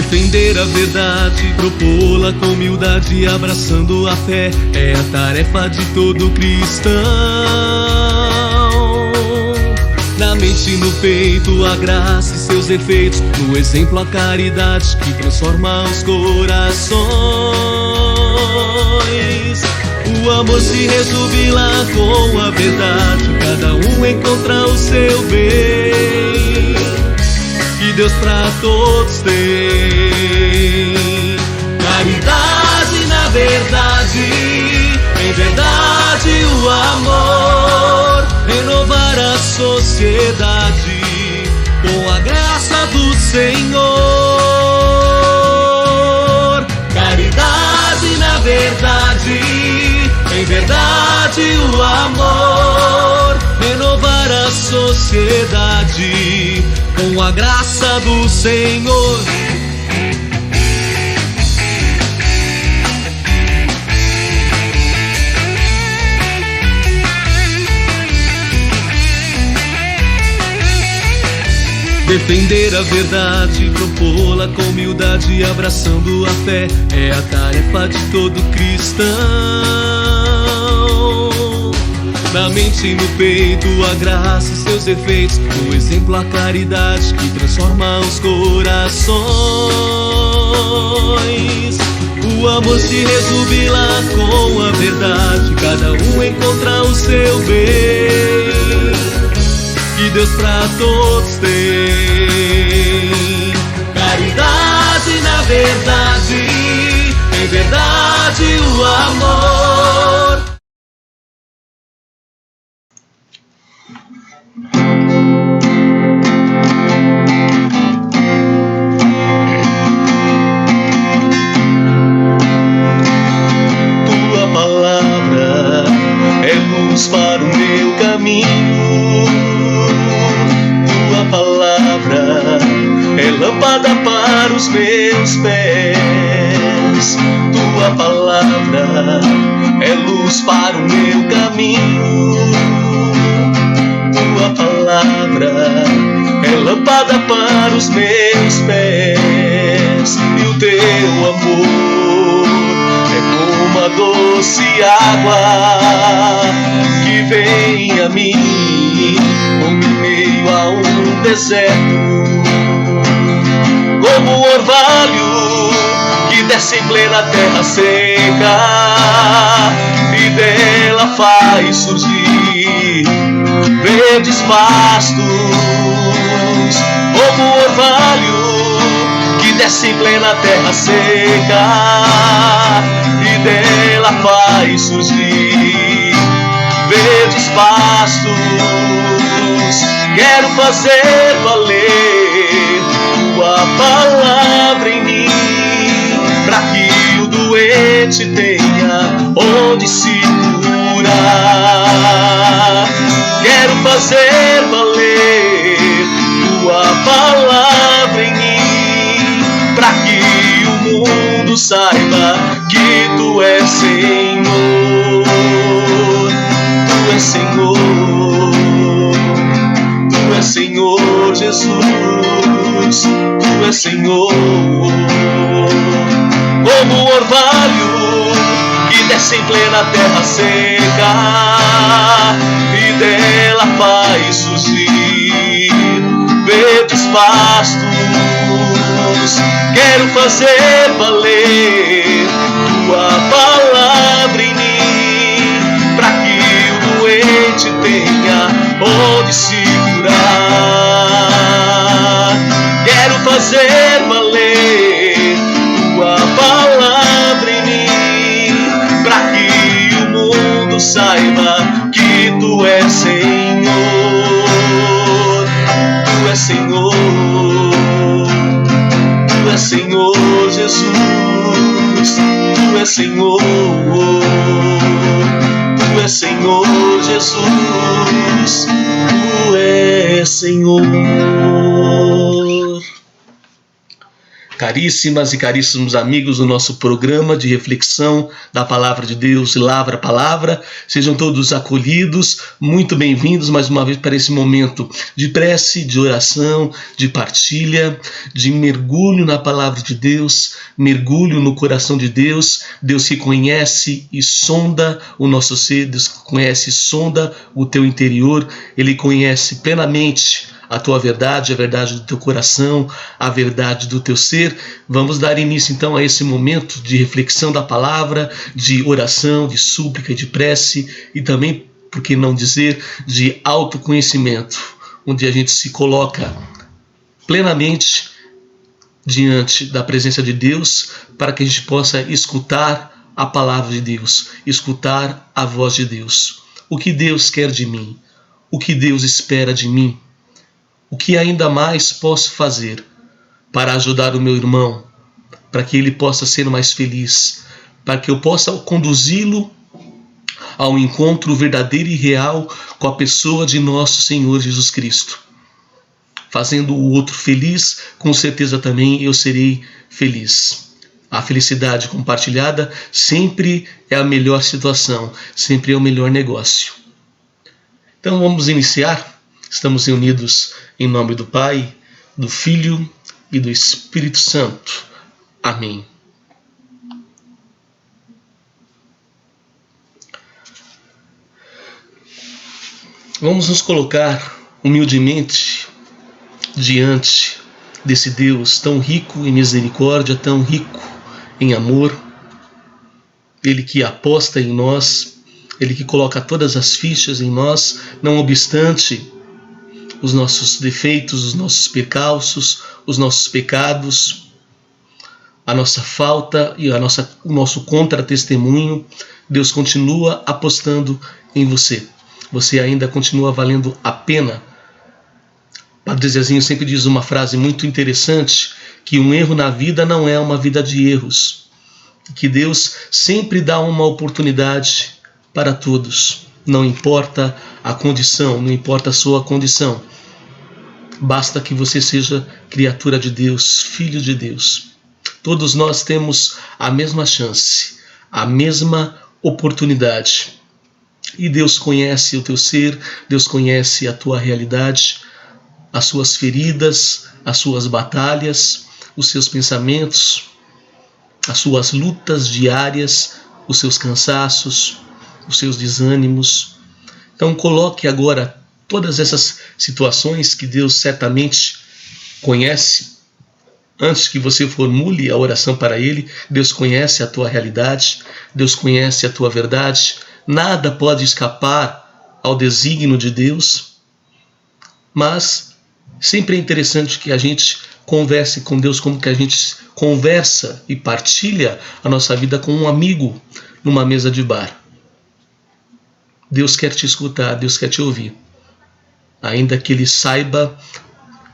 Defender a verdade, propô-la com humildade, abraçando a fé, é a tarefa de todo cristão. Na mente e no peito a graça e seus efeitos, no exemplo a caridade que transforma os corações. O amor se resume lá com a verdade, cada um encontra o seu bem, que Deus pra todos tem. Caridade na verdade, em verdade o amor, renovar a sociedade com a graça do Senhor. Caridade na verdade, em verdade o amor, renovar a sociedade com a graça do Senhor. Defender a verdade, propô-la com humildade, abraçando a fé, é a tarefa de todo cristão. Na mente e no peito a graça e seus efeitos, no exemplo a caridade que transforma os corações. O amor se resume lá com a verdade, cada um encontra o seu bem, que Deus pra todos tem. Caridade na verdade, em verdade o amor. Tua palavra é luz para o meu caminho, tua palavra é lâmpada para os meus pés, tua palavra é luz para o meu caminho, tua palavra é lâmpada para os meus pés, e o teu amor é como a doce água que vem a mim em meio a um deserto, como um orvalho que desce em plena terra seca e dela faz surgir verdes pastos, como um orvalho que desce em plena terra seca e dela faz surgir verdes pastos. Quero fazer valer tua palavra em mim, para que o doente tenha onde se curar. Quero fazer valer tua palavra em mim, para que o mundo saiba que tu és Senhor. Tu és Senhor, tu és Senhor Jesus, tu és Senhor. Como um orvalho que desce em plena terra seca e dela faz surgir verdes pastos. Quero fazer valer tua palavra em mim, para que o doente tenha onde se curar. Quero fazer valer tua palavra em mim, para que o mundo saiba que tu és Senhor. Tu és Senhor, tu és Senhor Jesus, tu és Senhor, tu és Senhor Jesus, tu és Senhor. Caríssimas e caríssimos amigos do nosso programa de reflexão da Palavra de Deus, Lavra a Palavra, sejam todos acolhidos, muito bem-vindos mais uma vez para esse momento de prece, de oração, de partilha, de mergulho na Palavra de Deus, mergulho no coração de Deus, Deus que conhece e sonda o nosso ser, Deus que conhece e sonda o teu interior, Ele conhece plenamente a tua verdade, a verdade do teu coração, a verdade do teu ser. Vamos dar início então a esse momento de reflexão da palavra, de oração, de súplica e de prece e também, por que não dizer, de autoconhecimento, onde a gente se coloca plenamente diante da presença de Deus para que a gente possa escutar a palavra de Deus, escutar a voz de Deus. O que Deus quer de mim? O que Deus espera de mim? O que ainda mais posso fazer para ajudar o meu irmão, para que ele possa ser mais feliz, para que eu possa conduzi-lo ao encontro verdadeiro e real com a pessoa de nosso Senhor Jesus Cristo. Fazendo o outro feliz, com certeza também eu serei feliz. A felicidade compartilhada sempre é a melhor situação, sempre é o melhor negócio. Então vamos iniciar. Estamos reunidos em nome do Pai, do Filho e do Espírito Santo. Amém. Vamos nos colocar humildemente diante desse Deus tão rico em misericórdia, tão rico em amor. Ele que aposta em nós, Ele que coloca todas as fichas em nós, não obstante os nossos defeitos, os nossos percalços, os nossos pecados, a nossa falta e o nosso contra-testemunho. Deus continua apostando em você. Você ainda continua valendo a pena. Padre Zezinho sempre diz uma frase muito interessante, que um erro na vida não é uma vida de erros. Que Deus sempre dá uma oportunidade para todos. Não importa a condição, não importa a sua condição. Basta que você seja criatura de Deus, filho de Deus. Todos nós temos a mesma chance, a mesma oportunidade. E Deus conhece o teu ser, Deus conhece a tua realidade, as suas feridas, as suas batalhas, os seus pensamentos, as suas lutas diárias, os seus cansaços, os seus desânimos. Então coloque agora todas essas situações que Deus certamente conhece. Antes que você formule a oração para Ele, Deus conhece a tua realidade, Deus conhece a tua verdade. Nada pode escapar ao desígnio de Deus. Mas sempre é interessante que a gente converse com Deus como que a gente conversa e partilha a nossa vida com um amigo numa mesa de bar. Deus quer te escutar, Deus quer te ouvir. Ainda que Ele saiba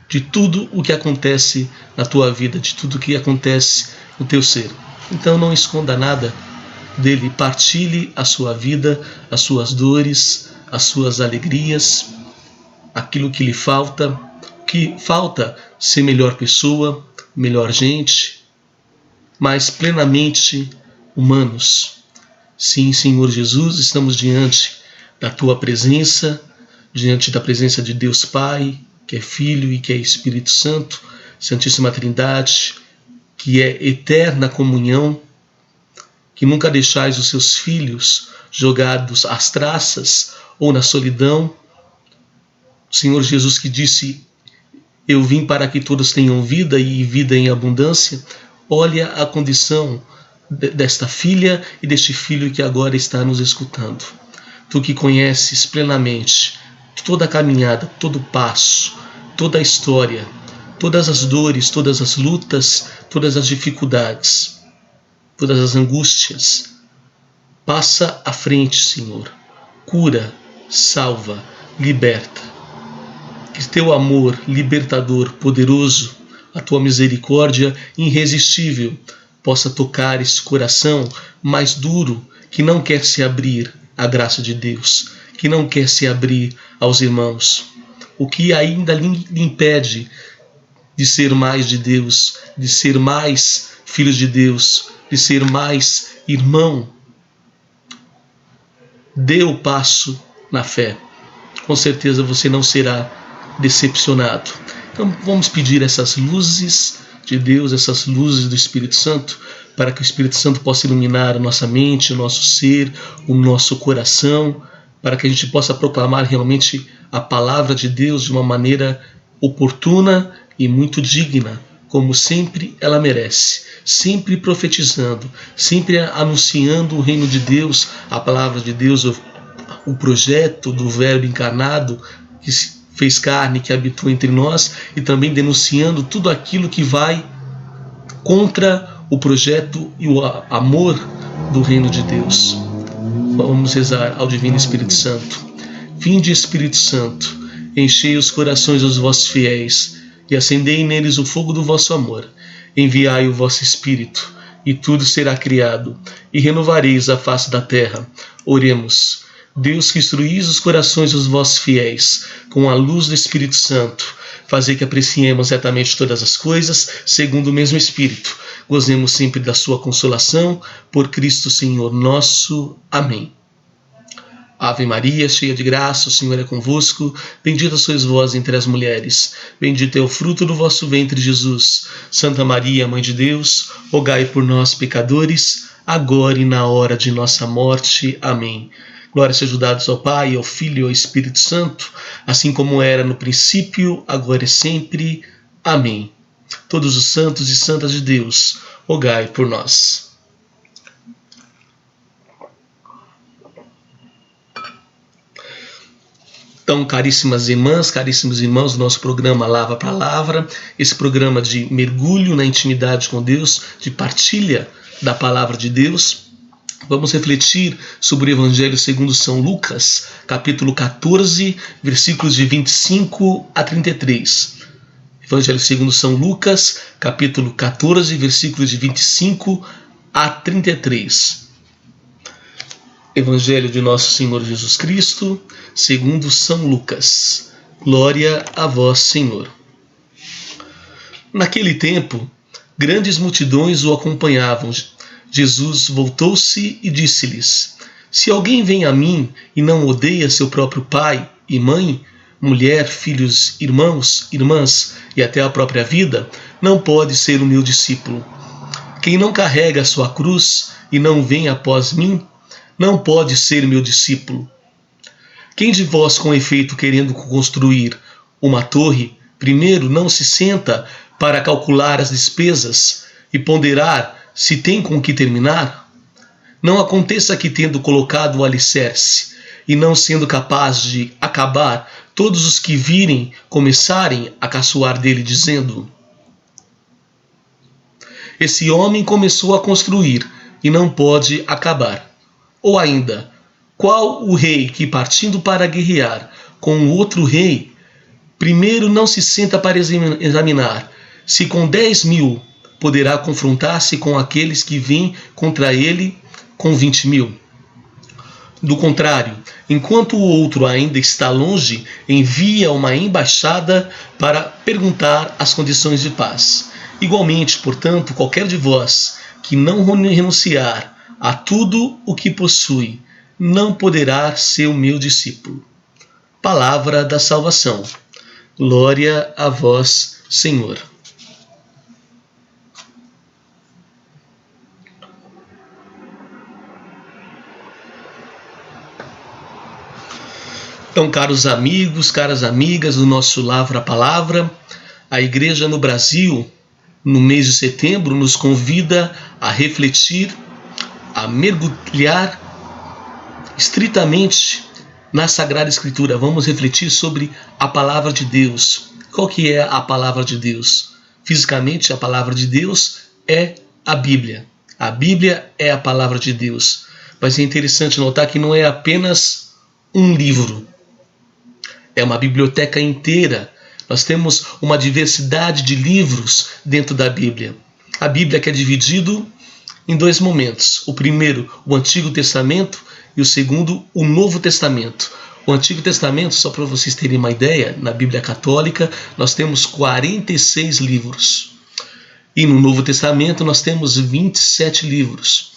de tudo o que acontece na tua vida, de tudo o que acontece no teu ser. Então não esconda nada dele, partilhe a sua vida, as suas dores, as suas alegrias, aquilo que lhe falta, que falta ser melhor pessoa, melhor gente, mas plenamente humanos. Sim, Senhor Jesus, estamos diante da tua presença, diante da presença de Deus Pai, que é Filho e que é Espírito Santo, Santíssima Trindade, que é eterna comunhão, que nunca deixais os seus filhos jogados às traças ou na solidão. O Senhor Jesus que disse, eu vim para que todos tenham vida e vida em abundância. Olha a condição desta filha e deste filho que agora está nos escutando. Tu que conheces plenamente toda a caminhada, todo o passo, toda a história, todas as dores, todas as lutas, todas as dificuldades, todas as angústias. Passa à frente, Senhor. Cura, salva, liberta. Que teu amor libertador, poderoso, a tua misericórdia irresistível possa tocar esse coração mais duro que não quer se abrir à graça de Deus, que não quer se abrir aos irmãos. O que ainda lhe impede de ser mais de Deus, de ser mais filhos de Deus, de ser mais irmão. Dê o passo na fé. Com certeza você não será decepcionado. Então vamos pedir essas luzes de Deus, essas luzes do Espírito Santo, para que o Espírito Santo possa iluminar a nossa mente, o nosso ser, o nosso coração, para que a gente possa proclamar realmente a palavra de Deus de uma maneira oportuna e muito digna, como sempre ela merece, sempre profetizando, sempre anunciando o reino de Deus, a palavra de Deus, o projeto do Verbo encarnado que se fez carne, que habitou entre nós, e também denunciando tudo aquilo que vai contra o projeto e o amor do reino de Deus. Vamos rezar ao Divino Espírito Santo. Vinde, Espírito Santo, enchei os corações dos vossos fiéis e acendei neles o fogo do vosso amor. Enviai o vosso Espírito, e tudo será criado, e renovareis a face da terra. Oremos. Deus, que instruís os corações dos vossos fiéis com a luz do Espírito Santo, fazei que apreciemos retamente todas as coisas, segundo o mesmo Espírito. Gozemos sempre da sua consolação, por Cristo Senhor nosso. Amém. Ave Maria, cheia de graça, o Senhor é convosco. Bendita sois vós entre as mulheres. Bendito é o fruto do vosso ventre, Jesus. Santa Maria, Mãe de Deus, rogai por nós, pecadores, agora e na hora de nossa morte. Amém. Glória seja dada ao Pai, ao Filho e ao Espírito Santo, assim como era no princípio, agora e sempre. Amém. Todos os santos e santas de Deus, rogai por nós. Então, caríssimas irmãs, caríssimos irmãos, do nosso programa Lava a Palavra, esse programa de mergulho na intimidade com Deus, de partilha da Palavra de Deus, vamos refletir sobre o Evangelho segundo São Lucas, capítulo 14, versículos de 25 a 33. Evangelho segundo São Lucas, capítulo 14, versículos de 25 a 33. Evangelho de Nosso Senhor Jesus Cristo, segundo São Lucas. Glória a vós, Senhor. Naquele tempo, grandes multidões o acompanhavam. Jesus voltou-se e disse-lhes: Se alguém vem a mim e não odeia seu próprio pai e mãe, mulher, filhos, irmãos, irmãs e até a própria vida, não pode ser o meu discípulo. Quem não carrega a sua cruz e não vem após mim, não pode ser meu discípulo. Quem de vós, com efeito, querendo construir uma torre, primeiro não se senta para calcular as despesas e ponderar se tem com que terminar? Não aconteça que, tendo colocado o alicerce e não sendo capaz de acabar, todos os que virem começarem a caçoar dele, dizendo: Esse homem começou a construir e não pode acabar. Ou ainda, qual o rei que, partindo para guerrear com outro rei, primeiro não se senta para examinar se com 10.000 poderá confrontar-se com aqueles que vêm contra ele com 20.000? Do contrário, enquanto o outro ainda está longe, envia uma embaixada para perguntar as condições de paz. Igualmente, portanto, qualquer de vós que não renunciar a tudo o que possui, não poderá ser o meu discípulo. Palavra da salvação. Glória a vós, Senhor. Então, caros amigos, caras amigas do nosso Lavra a Palavra, a Igreja no Brasil, no mês de setembro, nos convida a refletir, a mergulhar estritamente na Sagrada Escritura. Vamos refletir sobre a Palavra de Deus. Qual que é a Palavra de Deus? Fisicamente, a Palavra de Deus é a Bíblia. A Bíblia é a Palavra de Deus. Mas é interessante notar que não é apenas um livro. É uma biblioteca inteira. Nós temos uma diversidade de livros dentro da Bíblia. A Bíblia que é dividido em dois momentos. O primeiro, o Antigo Testamento, e o segundo, o Novo Testamento. O Antigo Testamento, só para vocês terem uma ideia, na Bíblia Católica nós temos 46 livros. E no Novo Testamento nós temos 27 livros.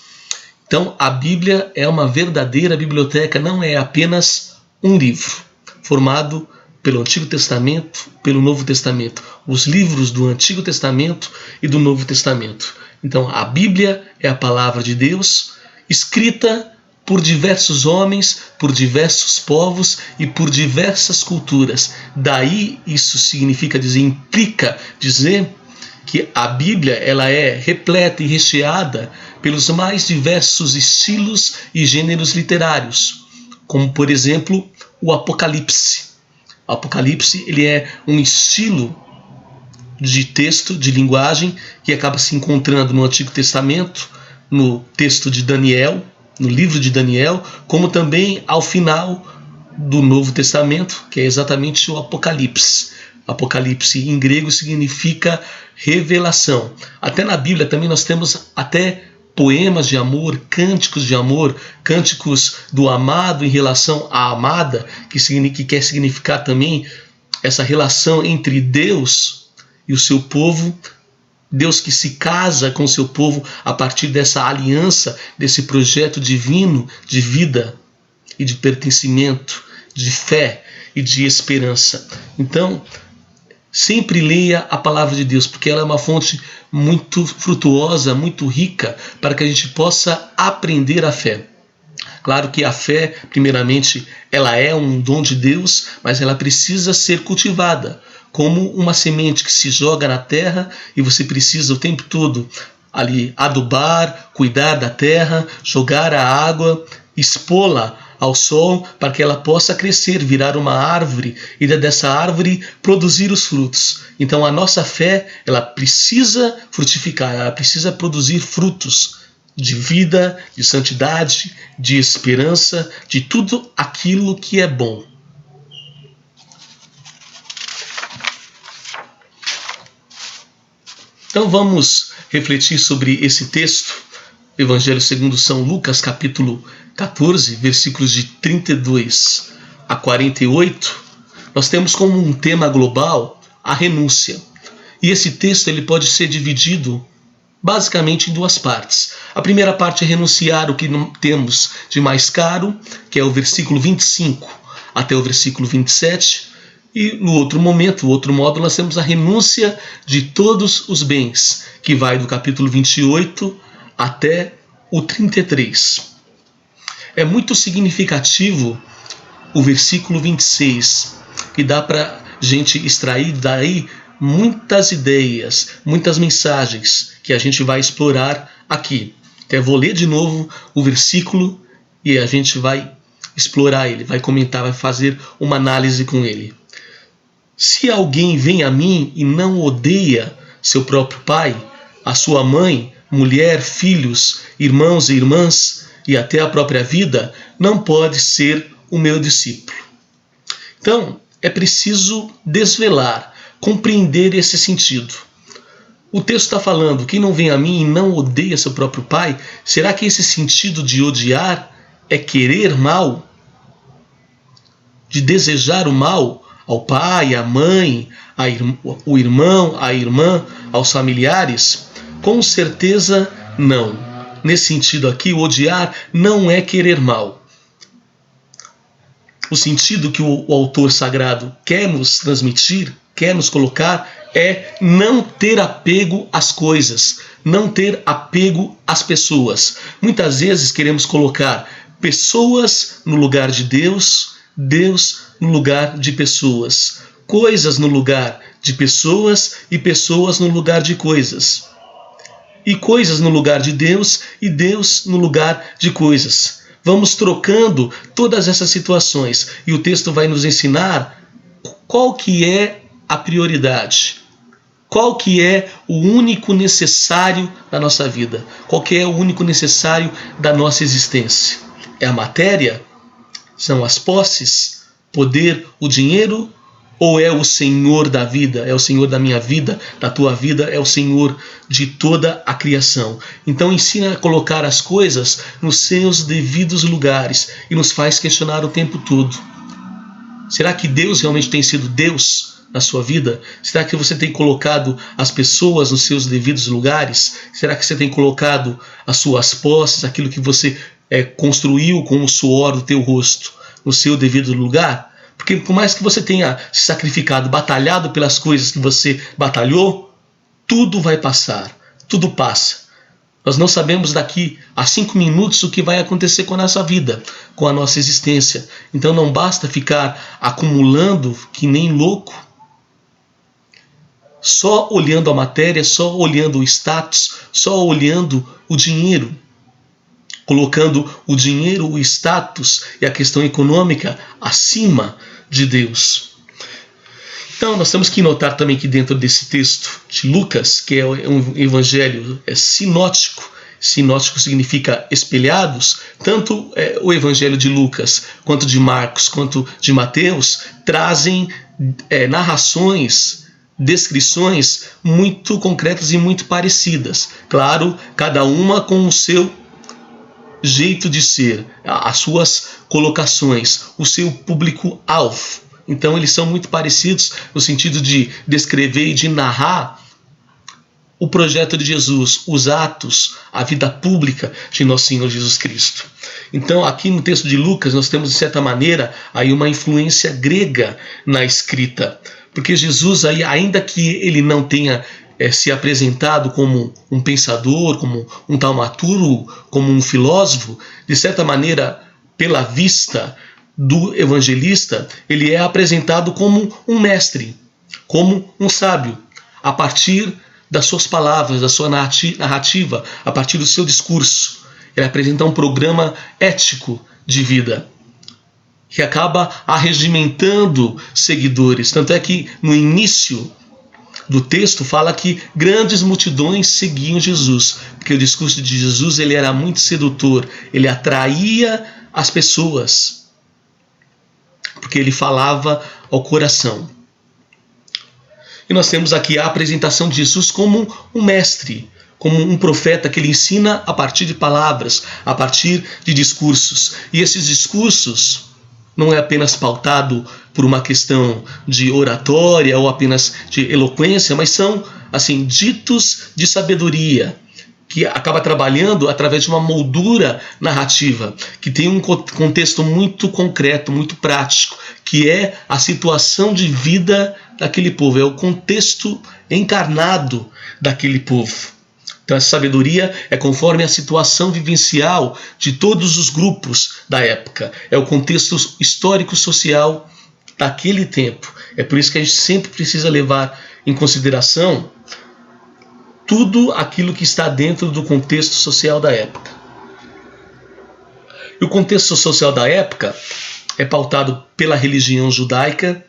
Então a Bíblia é uma verdadeira biblioteca, não é apenas um livro, formado pelo Antigo Testamento, pelo Novo Testamento. Os livros do Antigo Testamento e do Novo Testamento. Então a Bíblia é a palavra de Deus, escrita por diversos homens, por diversos povos e por diversas culturas. Daí isso implica dizer que a Bíblia ela é repleta e recheada pelos mais diversos estilos e gêneros literários, como por exemplo o Apocalipse. O Apocalipse ele é um estilo de texto, de linguagem, que acaba se encontrando no Antigo Testamento, no texto de Daniel, no livro de Daniel, como também ao final do Novo Testamento, que é exatamente o Apocalipse. Apocalipse em grego significa revelação. Até na Bíblia também nós temos até poemas de amor, cânticos do amado em relação à amada, que quer significar também essa relação entre Deus e o seu povo, Deus que se casa com o seu povo a partir dessa aliança, desse projeto divino de vida e de pertencimento, de fé e de esperança. Então, sempre leia a palavra de Deus, porque ela é uma fonte muito frutuosa, muito rica, para que a gente possa aprender a fé. Claro que a fé, primeiramente, ela é um dom de Deus, mas ela precisa ser cultivada, como uma semente que se joga na terra e você precisa o tempo todo ali adubar, cuidar da terra, jogar a água, expô-la ao sol para que ela possa crescer, virar uma árvore e dessa árvore produzir os frutos. Então a nossa fé ela precisa frutificar, ela precisa produzir frutos de vida, de santidade, de esperança, de tudo aquilo que é bom. Então vamos refletir sobre esse texto, Evangelho segundo São Lucas, capítulo 14, versículos de 32 a 48. Nós temos como um tema global a renúncia. E esse texto ele pode ser dividido basicamente em duas partes. A primeira parte é renunciar o que não temos de mais caro, que é o versículo 25 até o versículo 27. E no outro momento, o outro módulo, nós temos a renúncia de todos os bens, que vai do capítulo 28 até o 33. É muito significativo o versículo 26, que dá para a gente extrair daí muitas ideias, muitas mensagens que a gente vai explorar aqui. Até vou ler de novo o versículo e a gente vai explorar ele, vai comentar, vai fazer uma análise com ele. Se alguém vem a mim e não odeia seu próprio pai, a sua mãe, mulher, filhos, irmãos e irmãs e até a própria vida, não pode ser o meu discípulo. Então, é preciso desvelar, compreender esse sentido. O texto está falando, quem não vem a mim e não odeia seu próprio pai, será que esse sentido de odiar é querer mal? De desejar o mal ao pai, à mãe, o irmão, a irmã, aos familiares? Com certeza não. Nesse sentido aqui, o odiar não é querer mal. O sentido que o autor sagrado quer nos transmitir, quer nos colocar, é não ter apego às coisas, não ter apego às pessoas. Muitas vezes queremos colocar pessoas no lugar de Deus, Deus no lugar de pessoas, coisas no lugar de pessoas e pessoas no lugar de coisas, e coisas no lugar de Deus e Deus no lugar de coisas. Vamos trocando todas essas situações e o texto vai nos ensinar qual que é a prioridade, qual que é o único necessário da nossa vida, qual que é o único necessário da nossa existência. É a matéria? São as posses, poder, o dinheiro, ou é o Senhor da vida, é o Senhor da minha vida, da tua vida, é o Senhor de toda a criação. Então ensina a colocar as coisas nos seus devidos lugares e nos faz questionar o tempo todo. Será que Deus realmente tem sido Deus na sua vida? Será que você tem colocado as pessoas nos seus devidos lugares? Será que você tem colocado as suas posses, aquilo que você construiu com o suor do teu rosto, no seu devido lugar? Porque por mais que você tenha se sacrificado, batalhado pelas coisas que você batalhou, tudo vai passar, tudo passa. Nós não sabemos daqui a 5 minutos o que vai acontecer com a nossa vida, com a nossa existência. Então não basta ficar acumulando que nem louco, só olhando a matéria, só olhando o status, só olhando o dinheiro, colocando o dinheiro, o status e a questão econômica acima de Deus. Então nós temos que notar também que dentro desse texto de Lucas, que é um evangelho sinótico, sinótico significa espelhados, tanto o evangelho de Lucas, quanto de Marcos, quanto de Mateus, trazem narrações, descrições muito concretas e muito parecidas. Claro, cada uma com o seu jeito de ser, as suas colocações, o seu público-alvo. Então eles são muito parecidos no sentido de descrever e de narrar o projeto de Jesus, os atos, a vida pública de nosso Senhor Jesus Cristo. Então aqui no texto de Lucas nós temos de certa maneira aí uma influência grega na escrita, porque Jesus aí, ainda que ele não tenha se apresentado como um pensador, como um taumaturgo, como um filósofo, de certa maneira, pela vista do evangelista, ele é apresentado como um mestre, como um sábio, a partir das suas palavras, da sua narrativa, a partir do seu discurso. Ele apresenta um programa ético de vida, que acaba arregimentando seguidores. Tanto é que no início do texto fala que grandes multidões seguiam Jesus, porque o discurso de Jesus ele era muito sedutor, ele atraía as pessoas, porque ele falava ao coração. E nós temos aqui a apresentação de Jesus como um mestre, como um profeta que ele ensina a partir de palavras, a partir de discursos. E esses discursos não é apenas pautado por uma questão de oratória ou apenas de eloquência, mas são assim ditos de sabedoria, que acaba trabalhando através de uma moldura narrativa, que tem um contexto muito concreto, muito prático, que é a situação de vida daquele povo, é o contexto encarnado daquele povo. Então essa sabedoria é conforme a situação vivencial de todos os grupos da época, é o contexto histórico-social daquele tempo. É por isso que a gente sempre precisa levar em consideração tudo aquilo que está dentro do contexto social da época. E o contexto social da época é pautado pela religião judaica.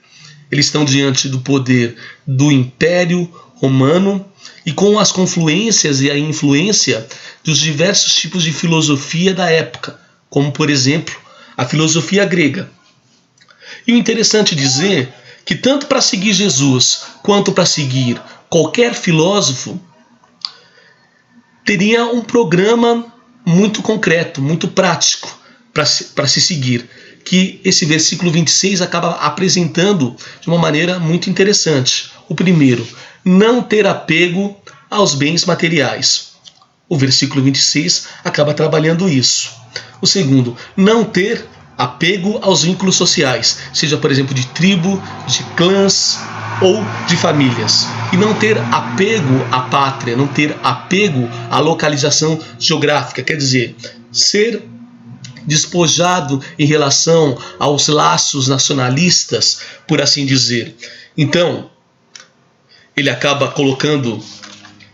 Eles estão diante do poder do Império Romano e com as confluências e a influência dos diversos tipos de filosofia da época, como, por exemplo, a filosofia grega. E o interessante dizer que tanto para seguir Jesus quanto para seguir qualquer filósofo, teria um programa muito concreto, muito prático para se seguir, que esse versículo 26 acaba apresentando de uma maneira muito interessante. O primeiro, não ter apego aos bens materiais. O versículo 26 acaba trabalhando isso. O segundo, não ter apego aos vínculos sociais, seja, por exemplo, de tribo, de clãs ou de famílias. E não ter apego à pátria, não ter apego à localização geográfica, quer dizer, ser despojado em relação aos laços nacionalistas, por assim dizer. Então, ele acaba colocando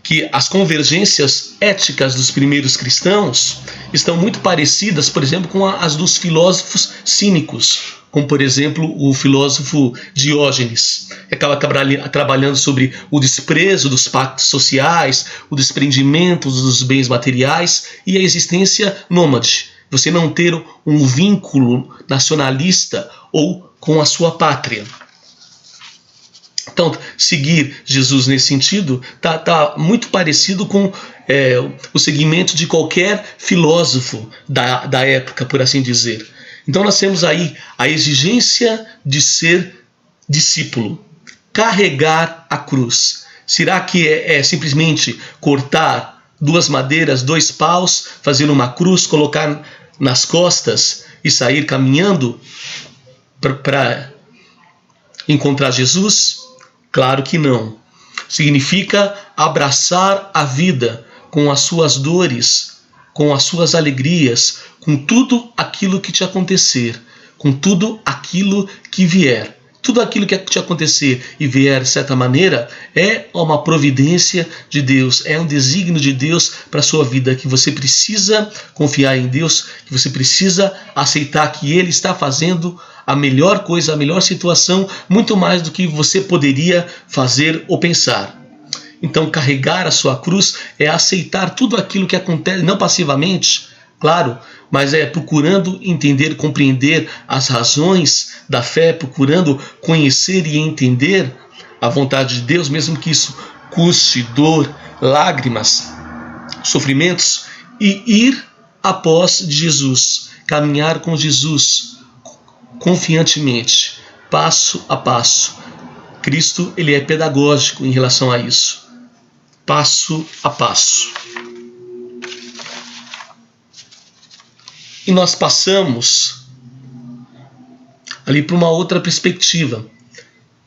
que as convergências éticas dos primeiros cristãos estão muito parecidas, por exemplo, com as dos filósofos cínicos, como, por exemplo, o filósofo Diógenes, que acaba trabalhando sobre o desprezo dos pactos sociais, o desprendimento dos bens materiais e a existência nômade. Você não ter um vínculo nacionalista ou com a sua pátria. Então, seguir Jesus nesse sentido está muito parecido com o segmento de qualquer filósofo da época, por assim dizer. Então nós temos aí a exigência de ser discípulo, carregar a cruz. Será que é simplesmente cortar 2 madeiras, 2 paus, fazer uma cruz, colocar nas costas e sair caminhando para encontrar Jesus? Claro que não. Significa abraçar a vida com as suas dores, com as suas alegrias, com tudo aquilo que te acontecer, com tudo aquilo que vier. Tudo aquilo que te acontecer e vier de certa maneira é uma providência de Deus, é um desígnio de Deus para a sua vida, que você precisa confiar em Deus, que você precisa aceitar que Ele está fazendo a melhor coisa, a melhor situação, muito mais do que você poderia fazer ou pensar. Então, carregar a sua cruz é aceitar tudo aquilo que acontece, não passivamente, claro, mas é procurando entender, compreender as razões da fé, procurando conhecer e entender a vontade de Deus, mesmo que isso custe dor, lágrimas, sofrimentos, e ir após Jesus, caminhar com Jesus confiantemente, passo a passo. Cristo, ele é pedagógico em relação a isso, passo a passo. E nós passamos ali para uma outra perspectiva,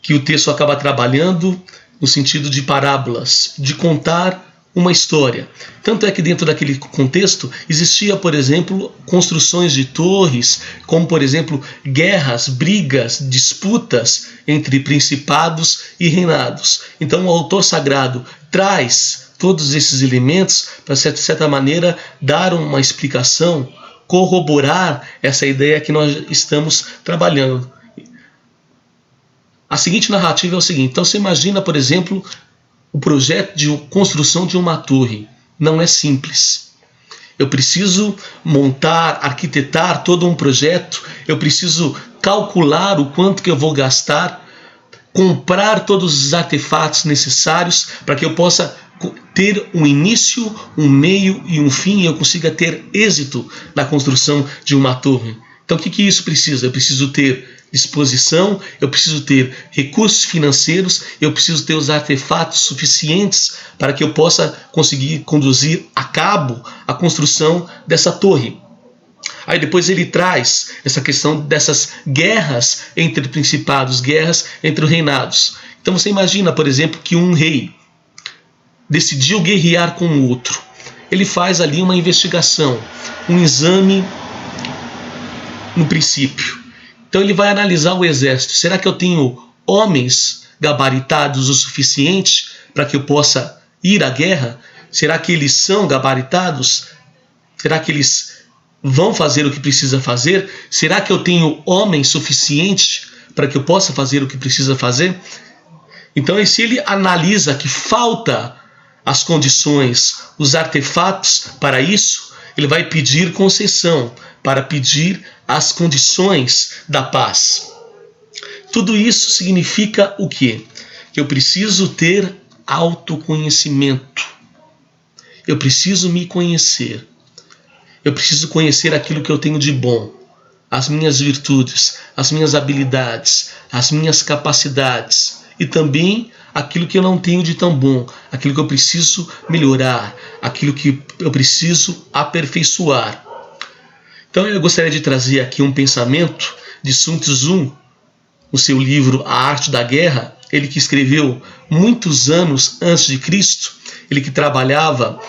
que o texto acaba trabalhando no sentido de parábolas, de contar uma história. Tanto é que dentro daquele contexto existia, por exemplo, construções de torres, como, por exemplo, guerras, brigas, disputas entre principados e reinados. Então o autor sagrado traz todos esses elementos para, de certa maneira, dar uma explicação, corroborar essa ideia que nós estamos trabalhando. A seguinte narrativa é o seguinte: então você imagina, por exemplo, o projeto de construção de uma torre. Não é simples. Eu preciso montar, arquitetar todo um projeto, eu preciso calcular o quanto que eu vou gastar, comprar todos os artefatos necessários para que eu possa ter um início, um meio e um fim, e eu consiga ter êxito na construção de uma torre. Então o que isso precisa? Eu preciso ter disposição, eu preciso ter recursos financeiros, eu preciso ter os artefatos suficientes para que eu possa conseguir conduzir a cabo a construção dessa torre. Aí depois ele traz essa questão dessas guerras entre principados, guerras entre reinados. Então você imagina, por exemplo, que um rei decidiu guerrear com o outro. Ele faz ali uma investigação, um exame no princípio. Então ele vai analisar o exército. Será que eu tenho homens gabaritados o suficiente para que eu possa ir à guerra? Será que eles são gabaritados? Será que eles vão fazer o que precisa fazer? Será que eu tenho homem suficiente para que eu possa fazer o que precisa fazer? Então, se ele analisa que falta as condições, os artefatos para isso, ele vai pedir concessão, para pedir as condições da paz. Tudo isso significa o quê? Que eu preciso ter autoconhecimento. Eu preciso me conhecer. Eu preciso conhecer aquilo que eu tenho de bom, as minhas virtudes, as minhas habilidades, as minhas capacidades, e também aquilo que eu não tenho de tão bom, aquilo que eu preciso melhorar, aquilo que eu preciso aperfeiçoar. Então eu gostaria de trazer aqui um pensamento de Sun Tzu, no seu livro A Arte da Guerra, ele que escreveu muitos anos antes de Cristo, ele que trabalhava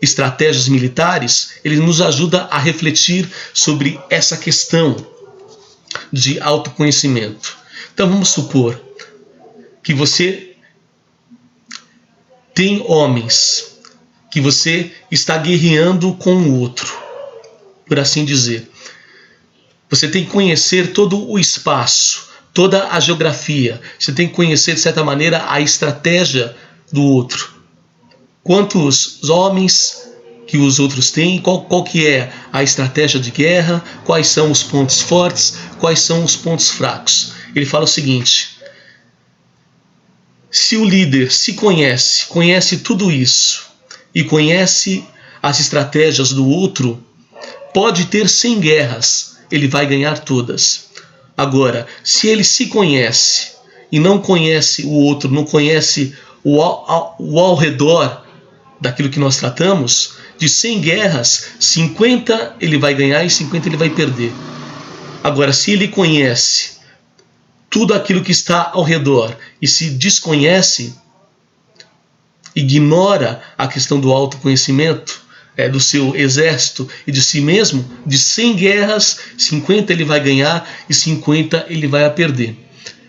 estratégias militares, ele nos ajuda a refletir sobre essa questão de autoconhecimento. Então vamos supor que você tem homens, que você está guerreando com o outro, por assim dizer. Você tem que conhecer todo o espaço, toda a geografia. Você tem que conhecer, de certa maneira, a estratégia do outro. Quantos homens que os outros têm, qual que é a estratégia de guerra, quais são os pontos fortes, quais são os pontos fracos. Ele fala o seguinte: se o líder se conhece tudo isso e conhece as estratégias do outro, pode ter 100 guerras ele vai ganhar todas. Agora, se ele se conhece e não conhece o outro, não conhece o ao redor daquilo que nós tratamos, de 100 guerras, 50 ele vai ganhar e 50 ele vai perder. Agora, se ele conhece tudo aquilo que está ao redor e se desconhece, ignora a questão do autoconhecimento, do seu exército e de si mesmo, de 100 guerras, 50 ele vai ganhar e 50 ele vai perder.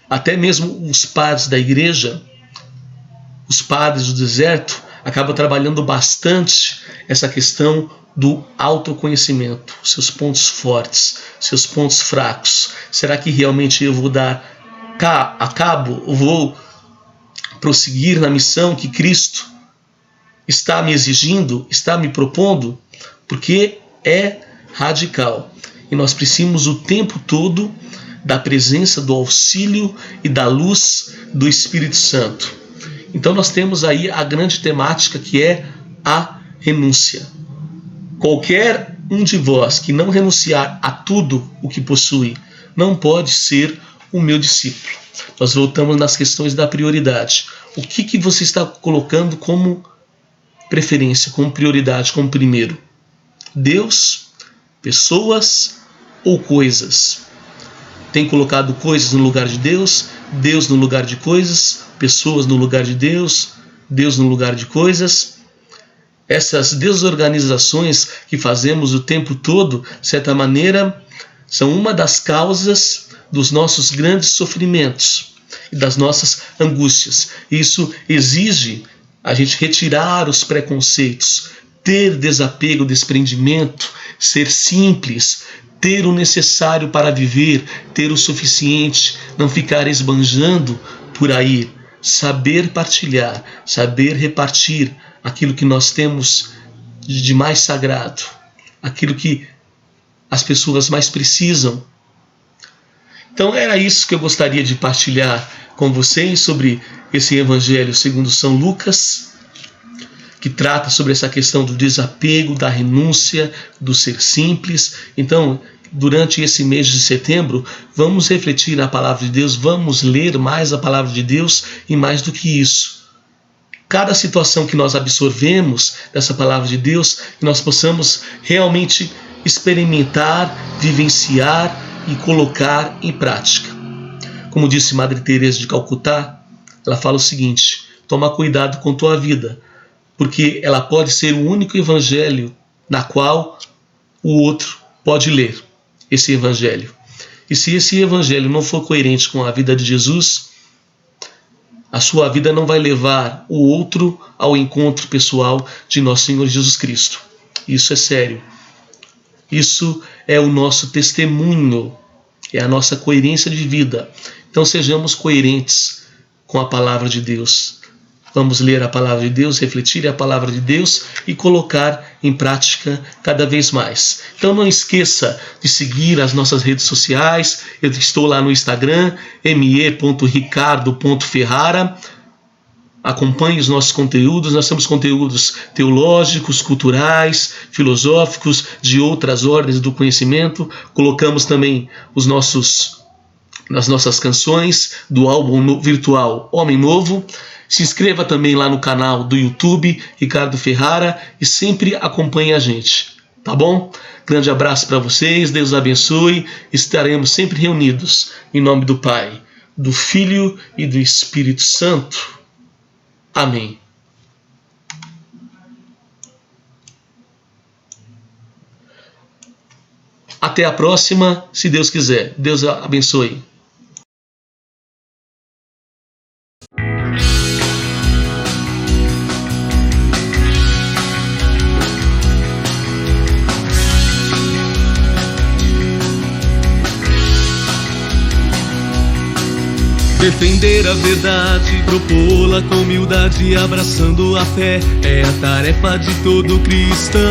Até mesmo os padres da igreja, os padres do deserto, acabam trabalhando bastante essa questão do autoconhecimento, seus pontos fortes, seus pontos fracos. Será que realmente eu vou dar a cabo, eu vou prosseguir na missão que Cristo está me exigindo, está me propondo? Porque é radical. E nós precisamos o tempo todo da presença, do auxílio e da luz do Espírito Santo. Então nós temos aí a grande temática, que é a renúncia. Qualquer um de vós que não renunciar a tudo o que possui, não pode ser o meu discípulo. Nós voltamos nas questões da prioridade. O que você está colocando como preferência, como prioridade, como primeiro? Deus, pessoas ou coisas? Tem colocado coisas no lugar de Deus, Deus no lugar de coisas, pessoas no lugar de Deus, Deus no lugar de coisas? Essas desorganizações que fazemos o tempo todo, de certa maneira, são uma das causas dos nossos grandes sofrimentos e das nossas angústias. Isso exige a gente retirar os preconceitos, ter desapego, desprendimento, ser simples, ter o necessário para viver, ter o suficiente, não ficar esbanjando por aí, saber partilhar, saber repartir aquilo que nós temos de mais sagrado, aquilo que as pessoas mais precisam. Então era isso que eu gostaria de partilhar com vocês sobre esse Evangelho segundo São Lucas, que trata sobre essa questão do desapego, da renúncia, do ser simples. Então, durante esse mês de setembro, vamos refletir na palavra de Deus, vamos ler mais a palavra de Deus e mais do que isso. Cada situação que nós absorvemos dessa palavra de Deus, que nós possamos realmente experimentar, vivenciar e colocar em prática. Como disse Madre Teresa de Calcutá, ela fala o seguinte: toma cuidado com tua vida, porque ela pode ser o único evangelho na qual o outro pode ler esse evangelho. E se esse evangelho não for coerente com a vida de Jesus, a sua vida não vai levar o outro ao encontro pessoal de nosso Senhor Jesus Cristo. Isso é sério. Isso é o nosso testemunho, é a nossa coerência de vida. Então sejamos coerentes com a palavra de Deus. Vamos ler a palavra de Deus, refletir a palavra de Deus e colocar em prática cada vez mais. Então não esqueça de seguir as nossas redes sociais. Eu estou lá no Instagram, me.ricardo.ferrara. Acompanhe os nossos conteúdos. Nós temos conteúdos teológicos, culturais, filosóficos, de outras ordens do conhecimento. Colocamos também as nossas canções do álbum virtual Homem Novo. Se inscreva também lá no canal do YouTube, Ricardo Ferrara, e sempre acompanhe a gente, tá bom? Grande abraço para vocês, Deus abençoe, estaremos sempre reunidos, em nome do Pai, do Filho e do Espírito Santo. Amém. Até a próxima, se Deus quiser. Deus abençoe. Defender a verdade, propô-la com humildade, abraçando a fé, é a tarefa de todo cristão.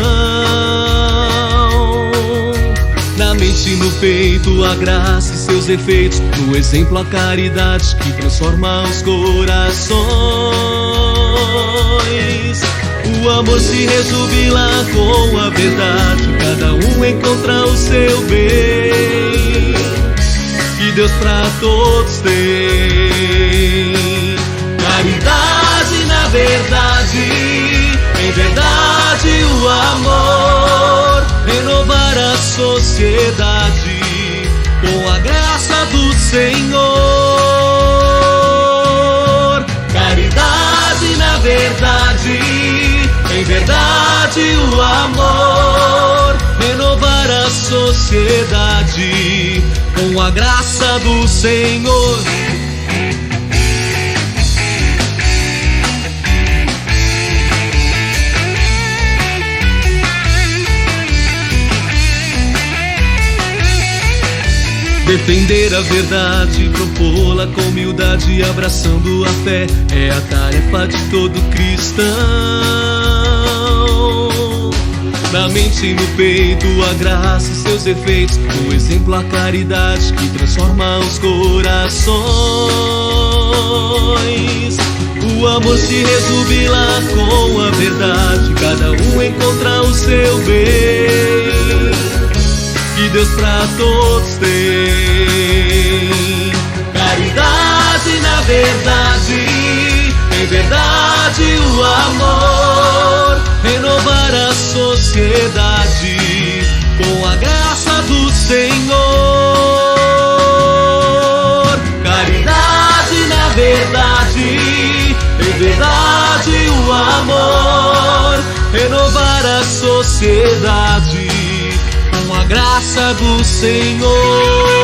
Na mente e no peito, a graça e seus efeitos, no exemplo a caridade que transforma os corações. O amor se resume lá com a verdade, cada um encontra o seu bem. Deus pra todos tem. Caridade na verdade, em verdade o amor, renovar a sociedade com a graça do Senhor. Caridade na verdade, em verdade o amor, renovar a sociedade com a graça do Senhor. Defender a verdade, propô-la com humildade, abraçando a fé, é a tarefa de todo cristão. Na mente e no peito a graça e seus efeitos, o exemplo a caridade que transforma os corações. O amor se resubila com a verdade, cada um encontra o seu bem, que Deus pra todos tem. Caridade na verdade, em verdade o amor, renovar a sociedade com a graça do Senhor. Caridade na verdade, em verdade o amor, renovar a sociedade com a graça do Senhor.